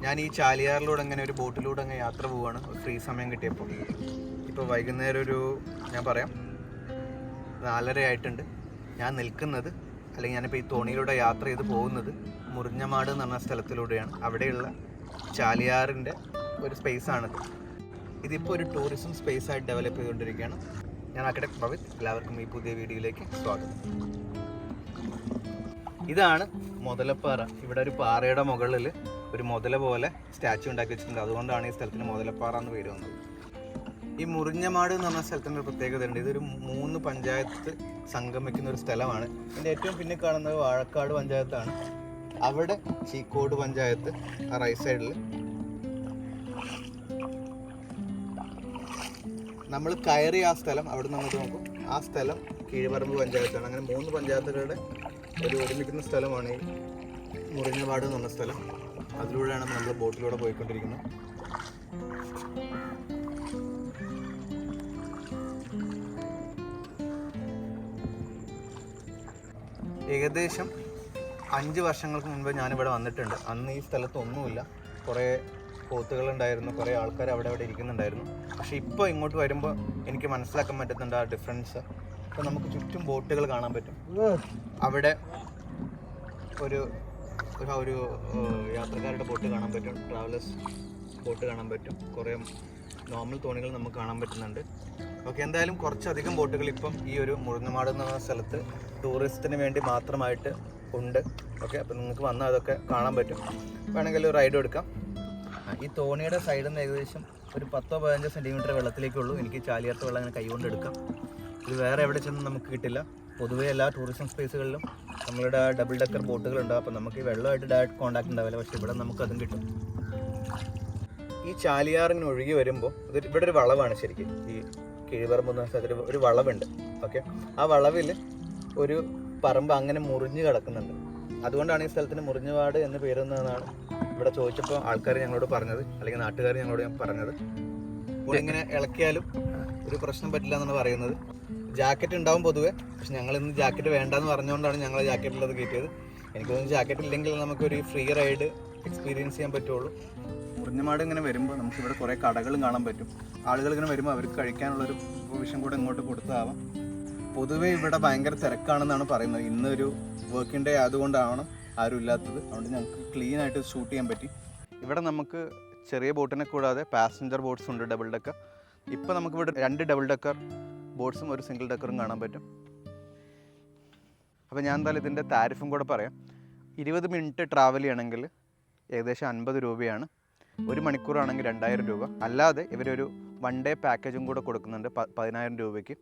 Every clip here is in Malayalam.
ഞാൻ ഈ ചാലിയാറിലൂടെ അങ്ങനെ ഒരു ബോട്ടിലൂടെ അങ്ങ് യാത്ര പോവുകയാണ് ഫ്രീ സമയം കിട്ടിയപ്പോൾ. ഇപ്പോൾ വൈകുന്നേരം ഞാൻ പറയാം 4:30 ആയിട്ടുണ്ട്. ഞാൻ നിൽക്കുന്നത്, അല്ലെങ്കിൽ ഞാനിപ്പോൾ ഈ തോണിയിലൂടെ യാത്ര ചെയ്ത് പോകുന്നത് മുറിഞ്ഞമാട് എന്ന് പറഞ്ഞ സ്ഥലത്തിലൂടെയാണ്. അവിടെയുള്ള ചാലിയാറിൻ്റെ ഒരു സ്പേസാണിത്. ഇതിപ്പോൾ ഒരു ടൂറിസം സ്പേസായിട്ട് ഡെവലപ്പ് ചെയ്തുകൊണ്ടിരിക്കുകയാണ്. ഞാൻ ആർക്കിടെക്ട് ഭവിത്. എല്ലാവർക്കും ഈ പുതിയ വീഡിയോയിലേക്ക് സ്വാഗതം. ഇതാണ് മുതലപ്പാറ. ഇവിടെ ഒരു പാറയുടെ മുകളിൽ ഒരു മുതല പോലെ സ്റ്റാച്ചു ഉണ്ടാക്കി വെച്ചിട്ടുണ്ട്. അതുകൊണ്ടാണ് ഈ സ്ഥലത്തിന് മുതലപ്പാറ എന്ന് പേര് വന്നത്. ഈ മുറിഞ്ഞമാട് എന്ന് പറഞ്ഞ സ്ഥലത്തിൻ്റെ ഒരു പ്രത്യേകത ഉണ്ട്. ഇതൊരു 3 പഞ്ചായത്ത് സംഗമിക്കുന്ന ഒരു സ്ഥലമാണ്. ഇതിൻ്റെ ഏറ്റവും പിന്നെ കാണുന്നത് വാഴക്കാട് പഞ്ചായത്താണ്. അവിടെ ചീക്കോട് പഞ്ചായത്ത് ആ റൈറ്റ് സൈഡിൽ. നമ്മൾ കയറി ആ സ്ഥലം അവിടെ നിന്ന് അങ്ങോട്ട് നോക്കും. ആ സ്ഥലം കീഴ്പറമ്പ് പഞ്ചായത്താണ്. അങ്ങനെ 3 പഞ്ചായത്തുകളുടെ ഒരു ഒരുമിക്കുന്ന സ്ഥലമാണ് ഈ മുറിഞ്ഞമാട് എന്ന് പറഞ്ഞ സ്ഥലം. അതിലൂടെയാണ് നമ്മൾ ബോട്ടിലൂടെ പോയിക്കൊണ്ടിരിക്കുന്നത്. ഏകദേശം 5 വർഷങ്ങൾക്ക് മുൻപ് ഞാനിവിടെ വന്നിട്ടുണ്ട്. അന്ന് ഈ സ്ഥലത്തൊന്നുമില്ല. കുറേ പോത്തുകളുണ്ടായിരുന്നു, കുറേ ആൾക്കാർ അവിടെ ഇരിക്കുന്നുണ്ടായിരുന്നു. പക്ഷേ ഇപ്പോൾ ഇങ്ങോട്ട് വരുമ്പോൾ എനിക്ക് മനസ്സിലാക്കാൻ പറ്റുന്നുണ്ട് ആ ഡിഫറൻസ്. ഇപ്പോൾ നമുക്ക് ചുറ്റും ബോട്ടുകൾ കാണാൻ പറ്റും. അവിടെ ഒരു യാത്രക്കാരുടെ ബോട്ട് കാണാൻ പറ്റും, ട്രാവലേഴ്സ് ബോട്ട് കാണാൻ പറ്റും, കുറേ നോർമൽ തോണികൾ നമുക്ക് കാണാൻ പറ്റുന്നുണ്ട്. ഓക്കെ, എന്തായാലും കുറച്ചധികം ബോട്ടുകൾ ഇപ്പം ഈ ഒരു മുറിഞ്ഞമാട് എന്ന സ്ഥലത്ത് ടൂറിസ്റ്റിന് വേണ്ടി മാത്രമായിട്ട് ഉണ്ട്. ഓക്കെ, അപ്പം നിങ്ങൾക്ക് വന്നാൽ അതൊക്കെ കാണാൻ പറ്റും. വേണമെങ്കിൽ ഒരു റൈഡ് എടുക്കാം. ഈ തോണിയുടെ സൈഡിൽ നിന്ന് ഏകദേശം ഒരു 10-15 സെൻറ്റിമീറ്റർ വെള്ളത്തിലേക്കുള്ളൂ. എനിക്ക് ചാലിയാർത്ത് വെള്ളം അങ്ങനെ കൈകൊണ്ട് എടുക്കാം. ഇത് വേറെ എവിടെ ചെന്ന് നമുക്ക് കിട്ടില്ല. പൊതുവേ എല്ലാ ടൂറിസം സ്പേസുകളിലും നമ്മളുടെ ഡബിൾ ഡെക്കർ ബോട്ടുകളുണ്ടാവും. അപ്പോൾ നമുക്ക് ഈ വെള്ളമായിട്ട് ഡയറക്റ്റ് കോൺടാക്ട് ഉണ്ടാവില്ല. പക്ഷേ ഇവിടെ നമുക്കതും കിട്ടും. ഈ ചാലിയാറിങ്ങനെ ഒഴുകി വരുമ്പോൾ ഇവിടെ ഒരു വളവാണ്. ശരിക്കും ഈ കീഴ്പറമ്പ് എന്ന സ്ഥലത്തിൽ ഒരു വളവുണ്ട്. ഓക്കെ, ആ വളവിൽ ഒരു പറമ്പ് അങ്ങനെ മുറിഞ്ഞ് കിടക്കുന്നുണ്ട്. അതുകൊണ്ടാണ് ഈ സ്ഥലത്തിന് മുറിഞ്ഞമാട് എന്ന് പേരുന്നതെന്നാണ് ഇവിടെ ചോദിച്ചപ്പോൾ ആൾക്കാർ ഞങ്ങളോട് പറഞ്ഞത്, അല്ലെങ്കിൽ നാട്ടുകാർ ഞങ്ങളോട് പറഞ്ഞത്. ഇങ്ങനെ ഇളക്കിയാലും ഒരു പ്രശ്നം പറ്റില്ല എന്നാണ് പറയുന്നത്. ജാക്കറ്റ് ഉണ്ടാവും പൊതുവെ, പക്ഷെ ഞങ്ങൾ ഇന്ന് ജാക്കറ്റ് വേണ്ടെന്ന് പറഞ്ഞുകൊണ്ടാണ് ഞങ്ങൾ ജാക്കറ്റിലത് കയറ്റിയത്. എനിക്ക് തോന്നുന്നു ജാക്കറ്റ് ഇല്ലെങ്കിൽ നമുക്കൊരു ഫ്രീ റൈഡ് എക്സ്പീരിയൻസ് ചെയ്യാൻ പറ്റുള്ളൂ. മുറിഞ്ഞമാട് ഇങ്ങനെ വരുമ്പോൾ നമുക്കിവിടെ കുറേ കടകളും കാണാൻ പറ്റും. ആളുകൾ ഇങ്ങനെ വരുമ്പോൾ അവർക്ക് കഴിക്കാനുള്ളൊരു പ്രൊവിഷൻ കൂടെ ഇങ്ങോട്ട് കൊടുത്താവാം. പൊതുവേ ഇവിടെ ഭയങ്കര തിരക്കാണെന്നാണ് പറയുന്നത്. ഇന്നൊരു വർക്കിംഗ് ഡേ ആയതുകൊണ്ടാണ് ആരും ഇല്ലാത്തത്. അതുകൊണ്ട് ഞങ്ങൾക്ക് ക്ലീൻ ആയിട്ട് ഷൂട്ട് ചെയ്യാൻ പറ്റി. ഇവിടെ നമുക്ക് ചെറിയ ബോട്ടിനെ കൂടാതെ പാസഞ്ചർ ബോട്ട്സ് ഉണ്ട്, ഡബിൾ ഡെക്കർ. ഇപ്പോൾ നമുക്കിവിടെ 2 ഡബിൾ ഡെക്കർ ബോട്ട്സും ഒരു സിംഗിൾ ഡെക്കറും കാണാൻ പറ്റും. അപ്പോൾ ഞാൻ എന്തായാലും ഇതിൻ്റെ താരിഫും കൂടെ പറയാം. 20 മിനിറ്റ് ട്രാവൽ ചെയ്യണമെങ്കിൽ ഏകദേശം 50 രൂപയാണ്. 1 മണിക്കൂറാണെങ്കിൽ 2000 രൂപ. അല്ലാതെ ഇവരൊരു 1 ഡേ പാക്കേജും കൂടെ കൊടുക്കുന്നുണ്ട് 10,000 രൂപയ്ക്ക്.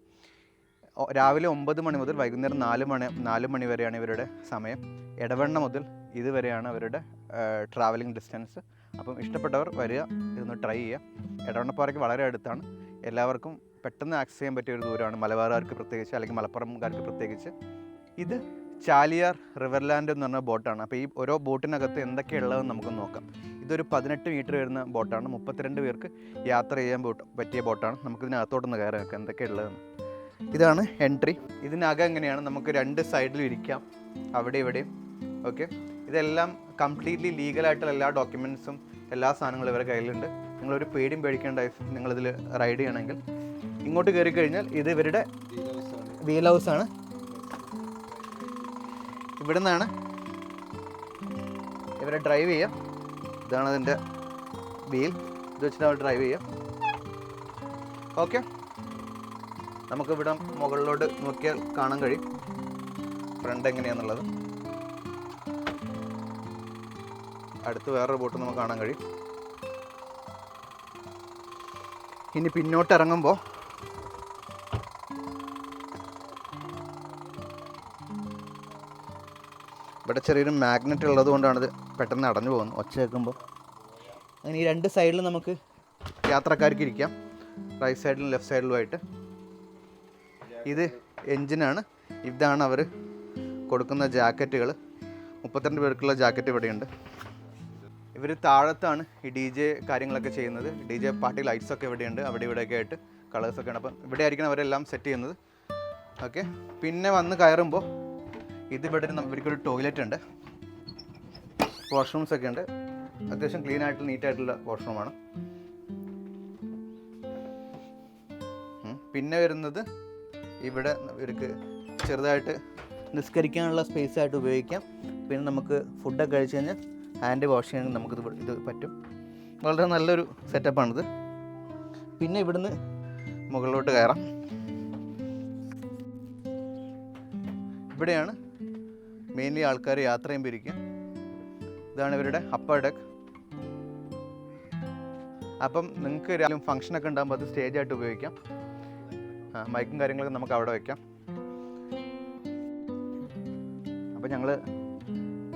രാവിലെ 9 മണി മുതൽ വൈകുന്നേരം 4 മണി വരെയാണ് ഇവരുടെ സമയം. എടവണ്ണ മുതൽ ഇതുവരെയാണ് അവരുടെ ട്രാവലിംഗ് ഡിസ്റ്റൻസ്. അപ്പം ഇഷ്ടപ്പെട്ടവർ വരിക, ഇതൊന്ന് ട്രൈ ചെയ്യുക. എടവണ്ണപ്പാറയ്ക്ക് വളരെ അടുത്താണ്. എല്ലാവർക്കും പെട്ടെന്ന് ആക്സസ് ചെയ്യാൻ പറ്റിയ ഒരു ദൂരമാണ്, മലബാറുകാർക്ക് പ്രത്യേകിച്ച്, അല്ലെങ്കിൽ മലപ്പുറംകാർക്ക് പ്രത്യേകിച്ച്. ഇത് ചാലിയാർ റിവർലാൻഡ് എന്ന് പറഞ്ഞ ബോട്ടാണ്. അപ്പോൾ ഈ ഓരോ ബോട്ടിനകത്ത് എന്തൊക്കെയുള്ളതെന്ന് നമുക്ക് നോക്കാം. ഇതൊരു 18 മീറ്റർ വരുന്ന ബോട്ടാണ്. 32 പേർക്ക് യാത്ര ചെയ്യാൻ പറ്റിയ ബോട്ടാണ്. നമുക്കിതിനകത്തോട്ടൊന്ന് കയറി നോക്കാം എന്തൊക്കെയുള്ളതെന്ന്. ഇതാണ് എൻട്രി. ഇതിനകം എങ്ങനെയാണ്, നമുക്ക് 2 സൈഡിലും ഇരിക്കാം, അവിടെ ഇവിടെയും. ഓക്കെ, ഇതെല്ലാം കംപ്ലീറ്റ്ലി ലീഗലായിട്ടുള്ള എല്ലാ ഡോക്യുമെൻറ്റ്സും എല്ലാ സാധനങ്ങളും ഇവരുടെ കയ്യിലുണ്ട്. നിങ്ങളൊരു പേടിയും പേടിക്കേണ്ട നിങ്ങളിതിൽ റൈഡ് ചെയ്യണമെങ്കിൽ. ഇങ്ങോട്ട് കയറി കഴിഞ്ഞാൽ ഇത് ഇവരുടെ വീൽ ഹൗസാണ്. ഇവിടെ നിന്നാണ് ഇവരെ ഡ്രൈവ് ചെയ്യുക. ഇതാണ് അതിൻ്റെ വീൽ. ഇത് വെച്ചിട്ട് അവർ ഡ്രൈവ് ചെയ്യുക. ഓക്കെ, നമുക്കിവിടെ മുകളിലോട്ട് നോക്കിയാൽ കാണാൻ കഴിയും ഫ്രണ്ട് എങ്ങനെയാണെന്നുള്ളത്. അടുത്ത് വേറൊരു ബോട്ട് നമുക്ക് കാണാൻ കഴിയും. ഇനി പിന്നോട്ട് ഇറങ്ങുമ്പോൾ ഇവിടെ ചെറിയൊരു മാഗ്നറ്റ് ഉള്ളത് കൊണ്ടാണിത് പെട്ടെന്ന് അടഞ്ഞു പോകുന്നത്, ഒച്ച കേൾക്കുമ്പോൾ. അങ്ങനെ ഈ 2 സൈഡിലും നമുക്ക് യാത്രക്കാർക്ക് ഇരിക്കാം, റൈറ്റ് സൈഡിലും ലെഫ്റ്റ് സൈഡിലുമായിട്ട്. ഇത് എൻജിനാണ്. ഇതാണ് അവർ കൊടുക്കുന്ന ജാക്കറ്റുകൾ. 32 പേർക്കുള്ള ജാക്കറ്റ് ഇവിടെയുണ്ട്. ഇവർ താഴത്താണ് ഈ DJ കാര്യങ്ങളൊക്കെ ചെയ്യുന്നത്. DJ പാർട്ടി ലൈറ്റ്സൊക്കെ ഇവിടെയുണ്ട്, അവിടെ ഇവിടെയൊക്കെ ആയിട്ട് കളേഴ്സൊക്കെ ഉണ്ട്. അപ്പം ഇവിടെ ആയിരിക്കണം അവരെല്ലാം സെറ്റ് ചെയ്യുന്നത്. ഓക്കെ, പിന്നെ വന്ന് കയറുമ്പോൾ ഇതിവിടെ ഇവർക്കൊരു ടോയ്ലറ്റ് ഉണ്ട്, വാഷ്റൂംസൊക്കെ ഉണ്ട്. അത്യാവശ്യം ക്ലീൻ ആയിട്ടുള്ള നീറ്റായിട്ടുള്ള വാഷ്റൂമാണ്. പിന്നെ വരുന്നത് ഇവിടെ ഇവർക്ക് ചെറുതായിട്ട് നിസ്കരിക്കാനുള്ള സ്പേസ് ആയിട്ട് ഉപയോഗിക്കാം. പിന്നെ നമുക്ക് ഫുഡൊക്കെ കഴിച്ച് കഴിഞ്ഞാൽ ഹാൻഡ് വാഷ് ചെയ്യാൻ ഇത് പറ്റും. വളരെ നല്ലൊരു സെറ്റപ്പാണിത്. പിന്നെ ഇവിടുന്ന് മുകളിലോട്ട് കയറാം. ഇവിടെയാണ് മെയിൻലി ആൾക്കാർ യാത്ര ചെയ്യുമ്പോൾ ഇരിക്കുക. ഇതാണ് ഇവരുടെ അപ്പർ ഡെക്ക്. അപ്പം നിങ്ങൾക്ക് രാവിലെ ഫംഗ്ഷനൊക്കെ ഉണ്ടാകുമ്പോൾ അത് സ്റ്റേജായിട്ട് ഉപയോഗിക്കാം. മൈക്കും കാര്യങ്ങളൊക്കെ നമുക്ക് അവിടെ വയ്ക്കാം. അപ്പോൾ ഞങ്ങൾ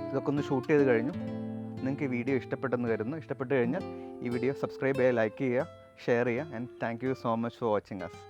ഇതൊക്കെ ഒന്ന് ഷൂട്ട് ചെയ്ത് കഴിഞ്ഞു. നിങ്ങൾക്ക് ഈ വീഡിയോ ഇഷ്ടപ്പെട്ടെന്ന് കരുതുന്നു. ഇഷ്ടപ്പെട്ട് കഴിഞ്ഞാൽ ഈ വീഡിയോ സബ്സ്ക്രൈബ് ചെയ്യുക, ലൈക്ക് ചെയ്യുക, ഷെയർ ചെയ്യുക. And thank you so much for watching us.